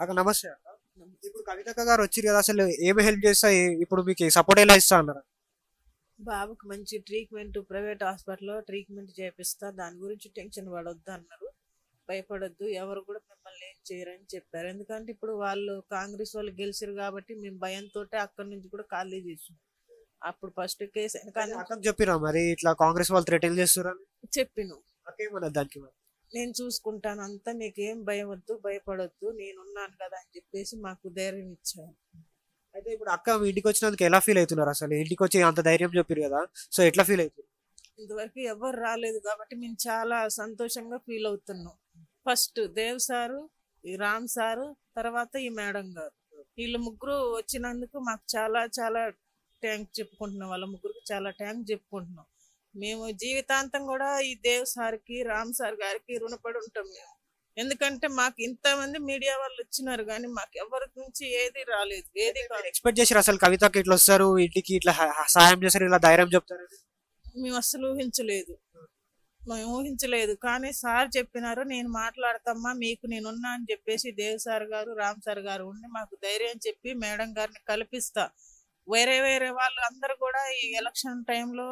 అక్క నమస్తే అక్క. ఇప్పుడు కవితక్క గారు వచ్చిరు కదా, అసలు ఏమి హెల్ప్ చేస్తా, ఇప్పుడు మీకు సపోర్ట్ ఎలా ఇస్తా అన్నారు? బాబుకి మంచి ట్రీట్మెంట్ ప్రైవేట్ హాస్పిటల్లో ట్రీట్మెంట్ చేపిస్తా, దాని గురించి టెన్షన్ పడొద్దు అన్నారు. భయపడొద్దు, ఎవరు కూడా మిమ్మల్ని ఏం చేయరని చెప్పారు. ఎందుకంటే ఇప్పుడు వాళ్ళు కాంగ్రెస్ వాళ్ళు గెలిచారు కాబట్టి మేము భయంతో అక్కడి నుంచి కూడా ఖాళీ చేసాం. అప్పుడు ఫస్ట్ కేసు అయితే అక్కకు చెప్పిరా మరి ఇట్లా కాంగ్రెస్ వాళ్ళు థ్రెటన్ చేస్తున్నారు? చెప్పిను, అక్క ఏమన్నది దానికి మరి? నేను చూసుకుంటాను అంతా, నీకేం భయం వద్దు, భయపడొద్దు, నేనున్నాను కదా అని చెప్పేసి మాకు ధైర్యం ఇచ్చారు. అయితే ఇప్పుడు అక్క మీ ఇంటికి వచ్చినందుకు ఎలా ఫీల్ అవుతున్నారు? అసలు ఇంటికి వచ్చి అంత ధైర్యం చెప్పారు కదా, సో ఎట్లా ఫీల్ అవుతుంది? ఇంతవరకు ఎవరు రాలేదు కాబట్టి మేము చాలా సంతోషంగా ఫీల్ అవుతున్నాం. ఫస్ట్ దేవ్ సారు, ఈ రామ్ సారు, తర్వాత ఈ మేడం గారు, వీళ్ళు ముగ్గురు వచ్చినందుకు మాకు చాలా చాలా థ్యాంక్స్ చెప్పుకుంటున్నాం. వాళ్ళ ముగ్గురికి చాలా థ్యాంక్స్ చెప్పుకుంటున్నాం. మేము జీవితాంతం కూడా ఈ దేవ్ సార్కి, రామ్ సార్ గారికి రుణపడి ఉంటాం మేము. ఎందుకంటే మాకు ఇంతమంది మీడియా వాళ్ళు వచ్చినారు కానీ మాకు ఎవరి నుంచి ఏది రాలేదు, ఏది కాదు. ఎక్స్పెక్ట్ చేసారు అసలు కవితకి ఇట్లా వస్తారు, ఇంటికి ఇట్లా సహాయం చేస్తారు, ఇలా ధైర్యం చెప్తారు? మేము అసలు ఊహించలేదు, మేము ఊహించలేదు. కానీ సార్ చెప్పినారు, నేను మాట్లాడతామ్మా, మీకు నేనున్నా అని చెప్పేసి దేవ్ సార్ గారు, రామ్ సార్ గారు ఉండి మాకు ధైర్యం చెప్పి మేడం గారిని కల్పిస్తా. వేరే వేరే వాళ్ళు అందరూ కూడా ఈ ఎలక్షన్ టైంలో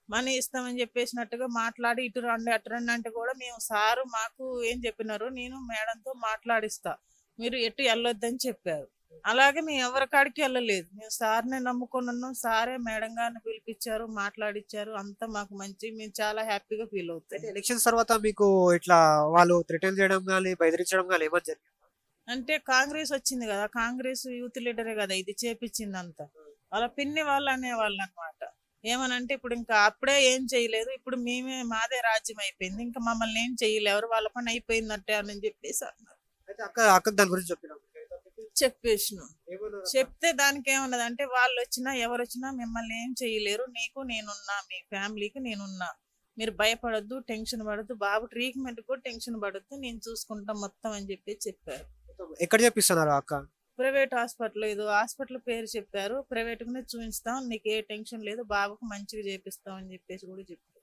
మనీ ఇస్తామని చెప్పేసినట్టుగా మాట్లాడి ఇటు రండి అటు రండి అంటే కూడా మేము సారు మాకు ఏం చెప్పినారు, నేను మేడంతో మాట్లాడిస్తా, మీరు ఎటు వెళ్ళొద్దని చెప్పారు. అలాగే మేము ఎవరి కాడికి వెళ్ళలేదు, మేము సార్నే నమ్ముకొని ఉన్నాం. సారే మేడం గారిని పిలిపించారు, మాట్లాడిచ్చారు, అంతా మాకు మంచి, మేము చాలా హ్యాపీగా ఫీల్ అవుతాం. ఎలక్షన్స్ తర్వాత మీకు ఇట్లా వాళ్ళు థ్రెటన్ చేయడం కానీ బెదిరించడం కానీ ఏమని జరిగింది? అంటే కాంగ్రెస్ వచ్చింది కదా, కాంగ్రెస్ యూత్ లీడరే కదా ఇది చేపించింది అంతా. వాళ్ళ పిన్ని వాళ్ళు అనేవాళ్ళు అనమాట. ఏమనంటే ఇప్పుడు ఇంకా అప్పుడే ఏం చేయలేదు, ఇప్పుడు మేమే మాదే రాజ్యం అయిపోయింది, ఇంకా మమ్మల్ని ఏం చేయలేరు, వాళ్ళ పని అయిపోయిందంటే అని చెప్పేసి అన్నారు. అయితే అక్క దాని గురించి చెప్పినా చెప్పేసిన చెప్తే దానికి ఏమన్నది అంటే, వాళ్ళు వచ్చినా ఎవరు వచ్చినా మిమ్మల్ని ఏం చేయలేరు, నీకు నేనున్నా, మీ ఫ్యామిలీకి నేనున్నా, మీరు భయపడొద్దు, టెన్షన్ పడద్దు, బాబు ట్రీట్మెంట్ కూడా టెన్షన్ పడద్దు, నేను చూసుకుంటాం మొత్తం అని చెప్పి చెప్పారు. ఎక్కడ చెప్పిస్తున్నారు అక్క? ప్రైవేట్ హాస్పిటల్, ఏదో హాస్పిటల్ పేరు చెప్పారు, ప్రైవేట్గానే చూపిస్తాం, నీకు ఏ టెన్షన్ లేదు, బాబుకు మంచిగా చేపిస్తాం అని చెప్పేసి కూడా చెప్పారు.